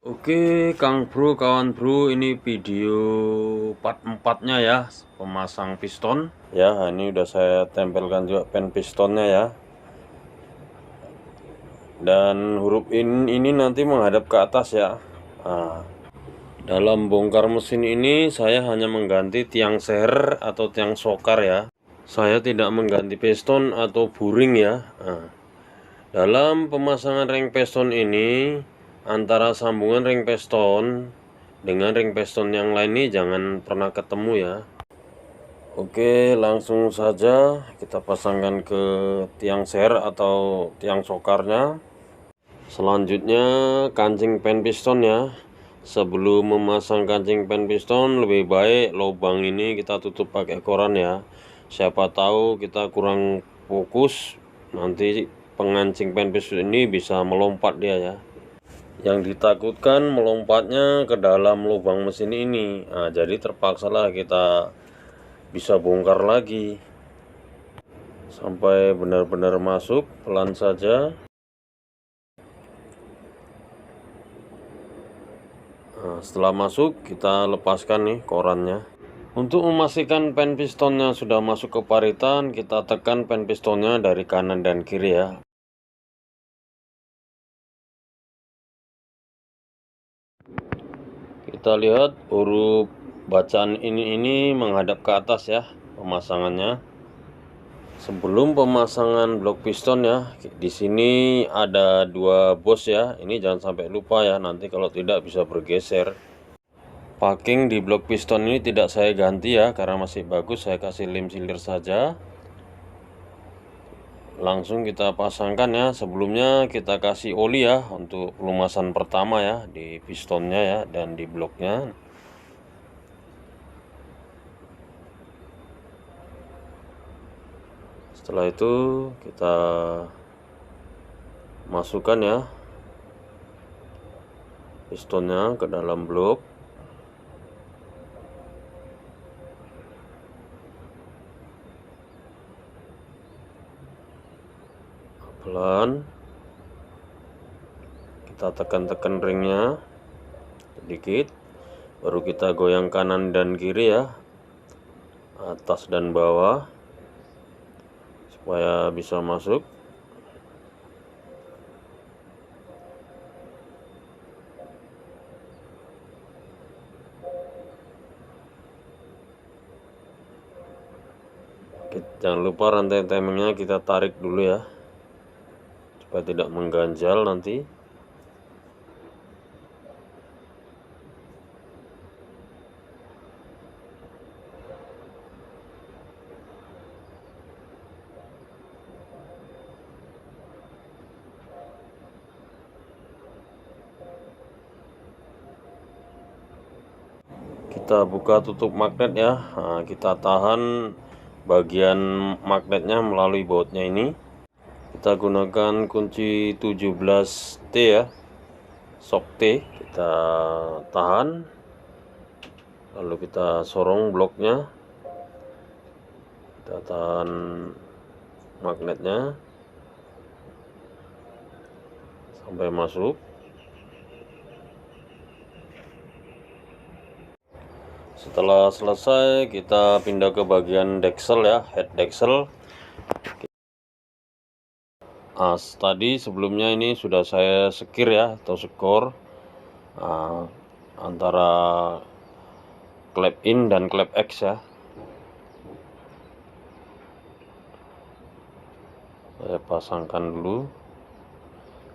Oke Kang Bro, kawan bro, ini video part 4-nya ya, pemasang piston. Ya, ini udah saya tempelkan juga pen pistonnya ya. Dan huruf ini nanti menghadap ke atas ya. Nah, dalam bongkar mesin ini saya hanya mengganti tiang seher atau tiang sokar ya. Saya tidak mengganti piston atau buring ya. Nah, dalam pemasangan ring piston ini, antara sambungan ring piston dengan ring piston yang lain ini jangan pernah ketemu ya. Oke, langsung saja kita pasangkan ke tiang ser atau tiang sokarnya. Selanjutnya kancing pen piston ya. Sebelum memasang kancing pen piston, lebih baik lubang ini kita tutup pakai koran ya. Siapa tahu kita kurang fokus, nanti pengancing pen piston ini bisa melompat dia ya. Yang ditakutkan melompatnya ke dalam lubang mesin ini. Nah, jadi terpaksalah kita bisa bongkar lagi sampai benar-benar masuk. Pelan saja. Nah, setelah masuk kita lepaskan nih korannya. Untuk memastikan pen pistonnya sudah masuk ke paritan, kita tekan pen pistonnya dari kanan dan kiri ya. Kita lihat huruf bacaan ini menghadap ke atas ya pemasangannya. Sebelum pemasangan blok piston ya, di sini ada 2 bos ya. Ini jangan sampai lupa ya, nanti kalau tidak bisa bergeser. Packing di blok piston ini tidak saya ganti ya, karena masih bagus. Saya kasih lem silir saja. Langsung kita pasangkan ya. Sebelumnya kita kasih oli ya untuk pelumasan pertama ya, di pistonnya ya dan di bloknya. Setelah itu kita masukkan ya pistonnya ke dalam blok. Pelan kita tekan-tekan ringnya sedikit, baru kita goyang kanan dan kiri ya, atas dan bawah, supaya bisa masuk. Jangan lupa rantai timingnya kita tarik dulu ya, supaya tidak mengganjal nanti. Kita buka tutup magnet ya. Nah, kita tahan bagian magnetnya melalui bautnya ini. Kita gunakan kunci 17T ya, shock T. Kita tahan, lalu kita sorong bloknya, kita tahan magnetnya sampai masuk. Setelah selesai, kita pindah ke bagian deksel ya, head deksel. Tadi sebelumnya ini sudah saya sekir ya, atau skor antara klep in dan klep X ya. Saya pasangkan dulu,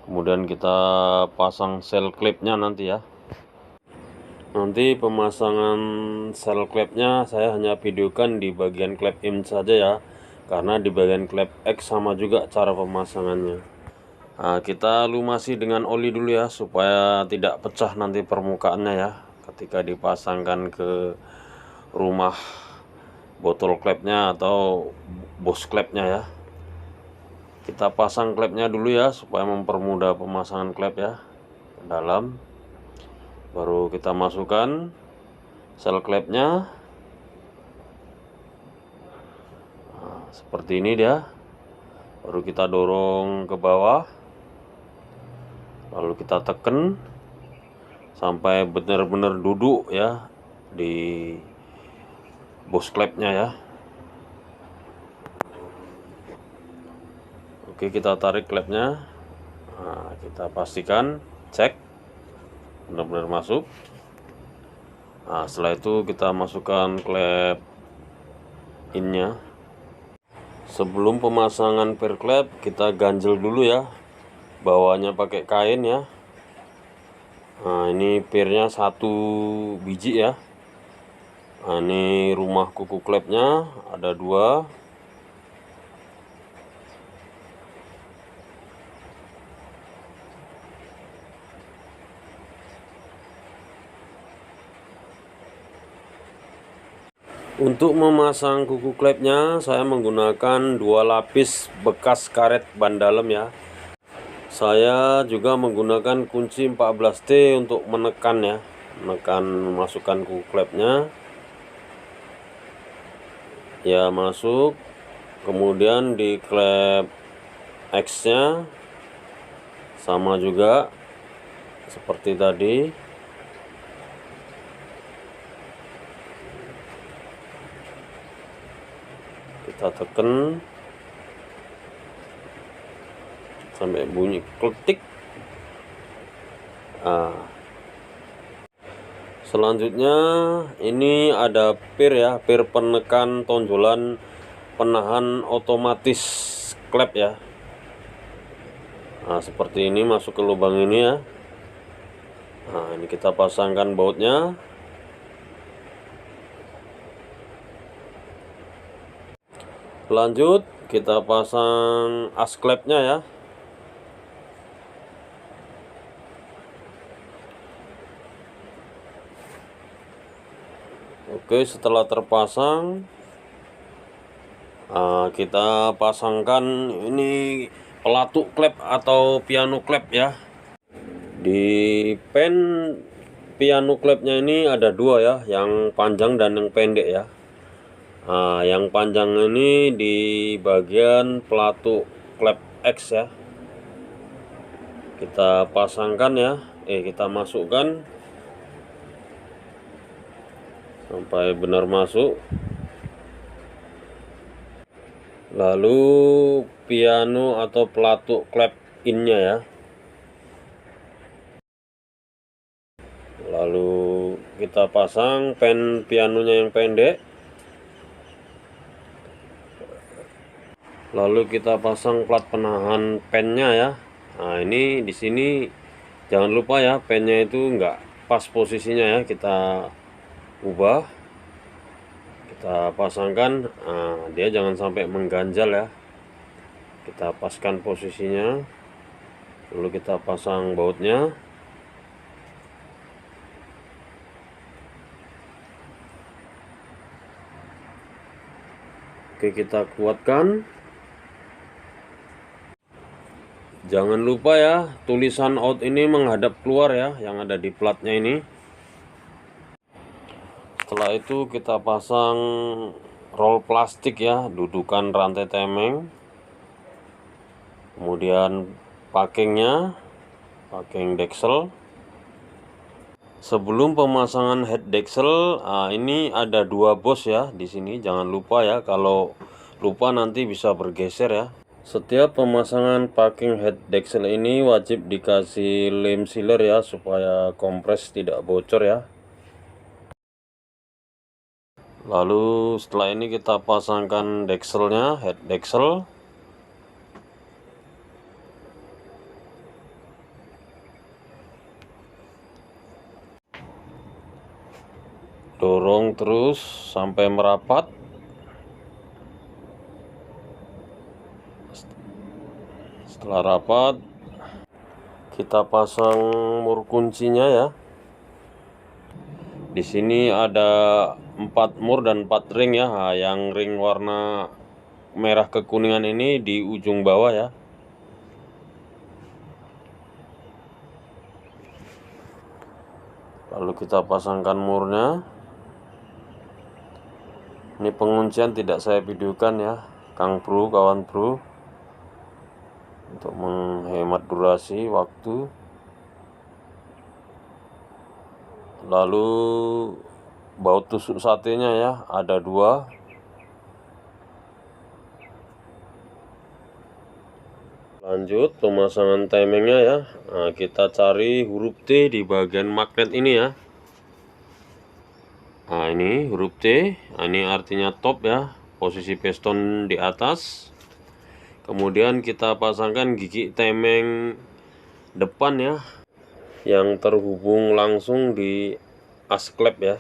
kemudian kita pasang sel klipnya nanti ya. Nanti pemasangan sel klepnya saya hanya videokan di bagian klep in saja ya, karena di bagian klep X sama juga cara pemasangannya. Nah, kita lumasi dengan oli dulu ya, supaya tidak pecah nanti permukaannya ya ketika dipasangkan ke rumah botol klepnya atau bos klepnya ya. Kita pasang klepnya dulu ya, supaya mempermudah pemasangan klep ya ke dalam. Baru kita masukkan sel klepnya. Nah, seperti ini dia. Baru kita dorong ke bawah, lalu kita tekan sampai benar-benar duduk ya di bos klepnya ya. Oke, kita tarik klepnya. Nah, kita pastikan, cek benar-benar masuk. Nah, setelah itu kita masukkan klep innya. Sebelum pemasangan per klep, kita ganjel dulu ya, bawahnya pakai kain ya. Nah, ini pirnya 1 biji ya. Nah, ini rumah kuku klepnya ada 2. Untuk memasang kuku klepnya, saya menggunakan 2 lapis bekas karet ban dalam ya. Saya juga menggunakan kunci 14T untuk menekan ya, menekan masukkan kuku klepnya. Ya, masuk. Kemudian di klep X-nya sama juga seperti tadi. Kita tekan sampai bunyi kletik. Nah, selanjutnya ini ada pir ya, pir penekan tonjolan penahan otomatis klep ya. Nah, seperti ini masuk ke lubang ini ya. Nah, ini kita pasangkan bautnya. Lanjut kita pasang as klepnya ya. Oke, setelah terpasang, kita pasangkan ini pelatuk klep atau piano klep ya. Di pen piano klepnya ini ada 2 ya, yang panjang dan yang pendek ya. Nah, yang panjang ini di bagian pelatuk klep X ya. Kita pasangkan ya, kita masukkan sampai benar masuk. Lalu piano atau pelatuk klep innya ya. Lalu kita pasang pen pianonya yang pendek. Lalu kita pasang plat penahan pennya ya. Nah, ini di sini jangan lupa ya, pennya itu enggak pas posisinya ya, kita ubah. Kita pasangkan, dia jangan sampai mengganjal ya. Kita paskan posisinya. Lalu kita pasang bautnya. Oke, kita kuatkan. Jangan lupa ya, tulisan out ini menghadap keluar ya, yang ada di platnya ini. Setelah itu kita pasang roll plastik ya, dudukan rantai temeng. Kemudian packingnya, packing deksel. Sebelum pemasangan head deksel, ini ada 2 bos ya di sini. Jangan lupa ya, kalau lupa nanti bisa bergeser ya. Setiap pemasangan packing head deksel ini wajib dikasih lem sealer ya, supaya kompres tidak bocor ya. Lalu setelah ini kita pasangkan dekselnya, head deksel. Dorong terus sampai merapat. Setelah rapat, kita pasang mur kuncinya ya. Di sini ada 4 mur dan 4 ring ya. Nah, yang ring warna merah kekuningan ini di ujung bawah ya. Lalu kita pasangkan murnya. Ini penguncian tidak saya videokan ya, Kang Bro, kawan bro, untuk menghemat durasi waktu. Lalu baut tusuk satenya ya, ada 2. Lanjut pemasangan timingnya ya. Nah, kita cari huruf T di bagian magnet ini ya. Nah, ini huruf T. Nah, ini artinya top ya, posisi piston di atas. Kemudian kita pasangkan gigi temeng depan ya, yang terhubung langsung di as klep ya.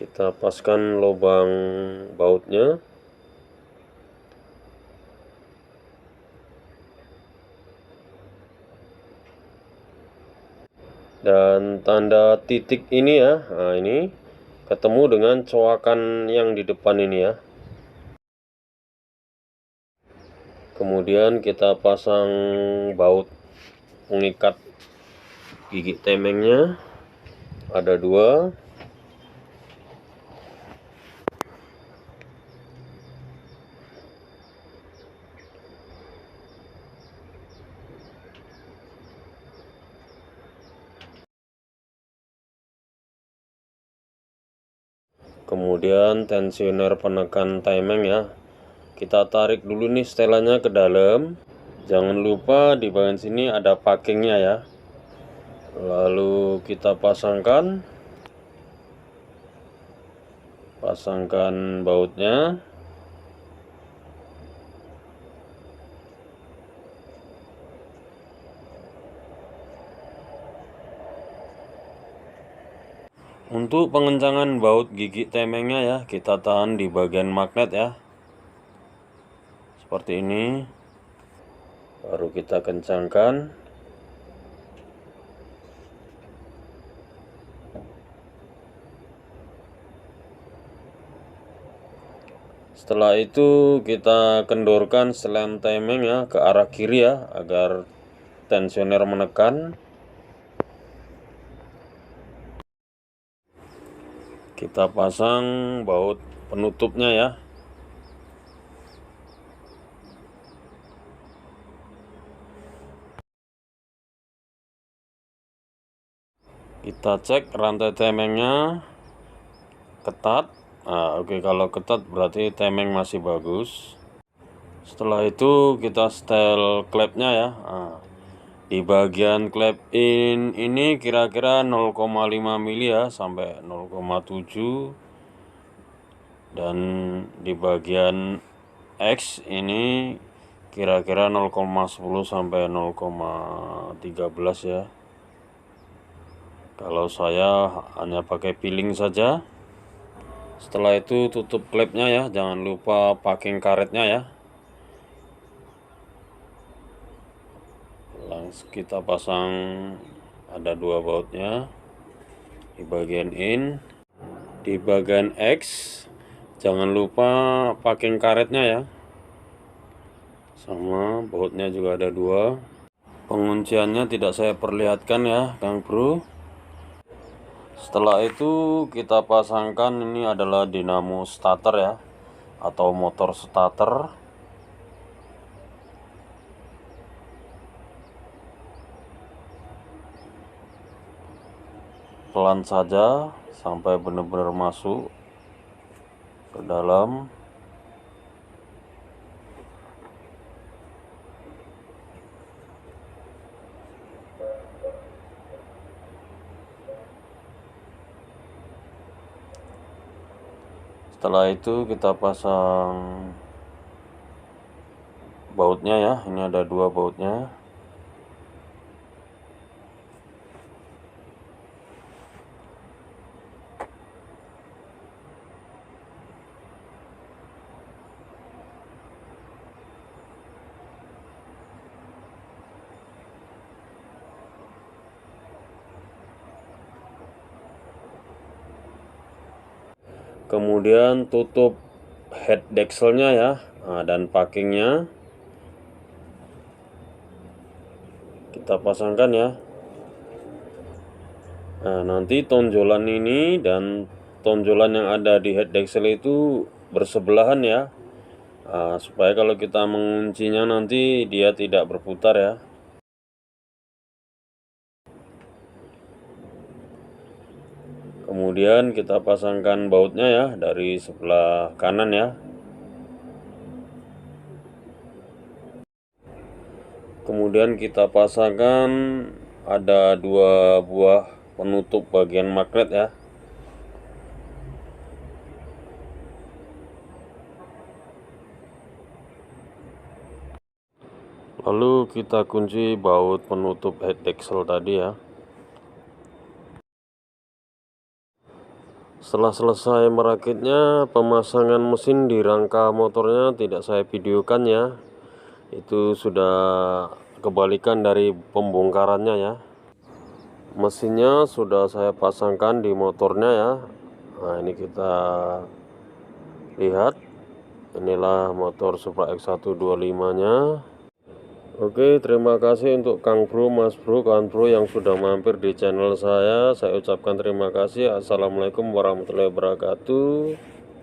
Kita paskan lubang bautnya. Dan tanda titik ini ya, nah ini ketemu dengan coakan yang di depan ini ya. Kemudian kita pasang baut pengikat gigi temengnya, ada 2. Kemudian tensioner penekan timing ya, kita tarik dulu nih setelannya ke dalam. Jangan lupa di bagian sini ada packingnya ya. Lalu kita pasangkan bautnya. Untuk pengencangan baut gigi temengnya ya, kita tahan di bagian magnet ya, seperti ini. Baru kita kencangkan. Setelah itu kita kendorkan setelan timing ya ke arah kiri ya, agar tensioner menekan. Kita pasang baut penutupnya ya. Kita cek rantai temengnya ketat. Nah, oke, kalau ketat berarti temeng masih bagus. Setelah itu kita setel klepnya ya. Nah, di bagian klep in ini kira-kira 0,5 mili ya, sampai 0,7. Dan di bagian X ini kira-kira 0,10 sampai 0,13 ya. Kalau saya hanya pakai piling saja. Setelah itu tutup klepnya ya, jangan lupa packing karetnya ya. Langsung kita pasang, ada 2 bautnya di bagian in. Di bagian X jangan lupa packing karetnya ya, sama bautnya juga ada 2. Pengunciannya tidak saya perlihatkan ya Kang Bro. Setelah itu kita pasangkan, ini adalah dinamo starter ya, atau motor starter. Pelan saja sampai benar-benar masuk ke dalam. Setelah itu kita pasang bautnya ya, ini ada 2 bautnya. Kemudian tutup head dexelnya ya, nah, dan packingnya kita pasangkan ya. Nah, nanti tonjolan ini dan tonjolan yang ada di head decksel itu bersebelahan ya, supaya kalau kita menguncinya nanti dia tidak berputar ya. Kemudian kita pasangkan bautnya ya dari sebelah kanan ya. Kemudian kita pasangkan ada 2 buah penutup bagian magnet ya. Lalu kita kunci baut penutup head decksel tadi ya. Setelah selesai merakitnya, pemasangan mesin di rangka motornya tidak saya videokan ya. Itu sudah kebalikan dari pembongkarannya ya. Mesinnya sudah saya pasangkan di motornya ya. Nah, ini kita lihat. Inilah motor Supra X125 nya. Oke, terima kasih untuk Kang Bro, Mas Bro, kawan bro yang sudah mampir di channel saya. Saya ucapkan terima kasih. Assalamualaikum warahmatullahi wabarakatuh.